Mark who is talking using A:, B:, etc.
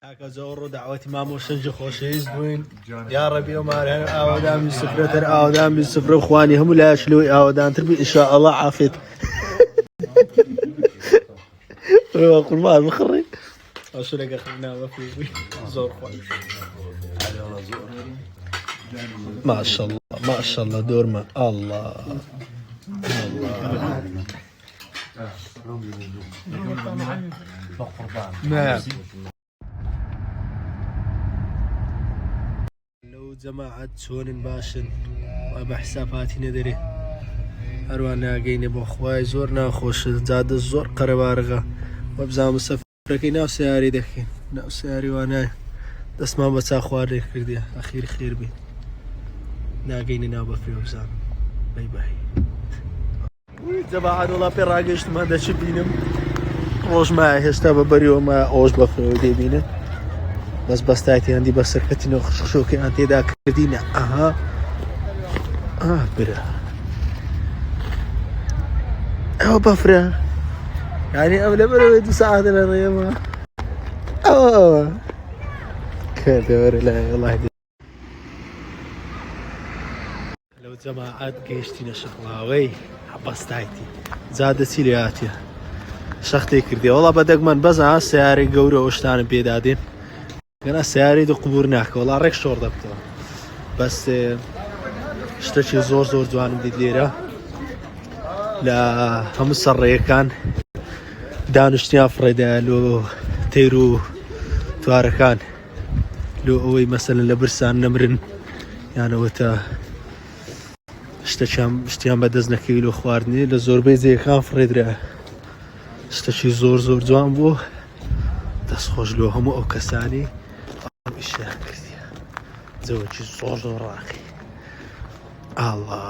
A: زۆر دعوەتی مامۆ شەنجی خۆشەویست بووین یا ڕەبی ئەومارە ئاوادامی سفرەتەر ئاوادامی سفرە و خوانی هەموو لایەشلەوەی ئاوادانتر بی ئینشاءالله عافێت قوربان بخڕی ئەوشورێکە خڕناوە پێی بووی زۆر خۆش ماشەڵڵا ماشەڵڵا دۆرمە ئەڵڵا لەو جەماعەت چۆنن باشن بە حساباتی نەدەرێ هەروان ناگەینێ بۆ خوای زۆر ناخۆشە جادە زۆر قەرەبارغا وەبزانم سەفرەکەی ناو سیاری دەکەین ناو سیاری وانایە دەستمان بە چا خواردێک کردێ ئەخیر خێر بێت ناگەینە ناو بەفرێ وەبزانم بای بای جەماعەت وەڵا پێ ڕاگەیشتمان دەچ بینم ڕۆژمایە هێشتا بە بەریەوەمە ئەوەش بەفرەوە دەبینن بەس بەستایەتیاندی بە سەرکەتینەوە خشخشۆکەیان تێدا کردینە ئەها برا ئەوە بەفرە یعنی ئەم لەبەرەوەی 2 ساعاتە لە ڕێمە ئەوە کردەوەرە لای وڵای لەو جەماعەت گەیشتینە شەقڵاوەی بەستایەتی جادە چی لێ هاتیە شەختەی کردی وەڵا بەدەگمەن بەزە سیارەی گەورە ئەو شتانم پێدادێن گەنا سیارەی دو قوبور ناکە وەڵا ڕێک شۆڕ دەبتەوە بەس شتێکی زۆر زۆر جوانم دیت لێرە لە هەموو سەرڕێیەکان دانیشتیان فڕێدایە لۆ تەیر و توارەکان لۆ ئەوەی مەسەلەن لە برسان نەمرن یانەوەتە شتیان بەدەست نەکەوی لۆ خواردنی لە زۆربەی جێیەکان فڕێدرا شتێکی زۆر زۆر جوان بوو دەستخۆش لۆ هەموو ئەو کەسانی ئیشیان کردیە جەوەکی زۆر زۆر ڕاقی ئاڵا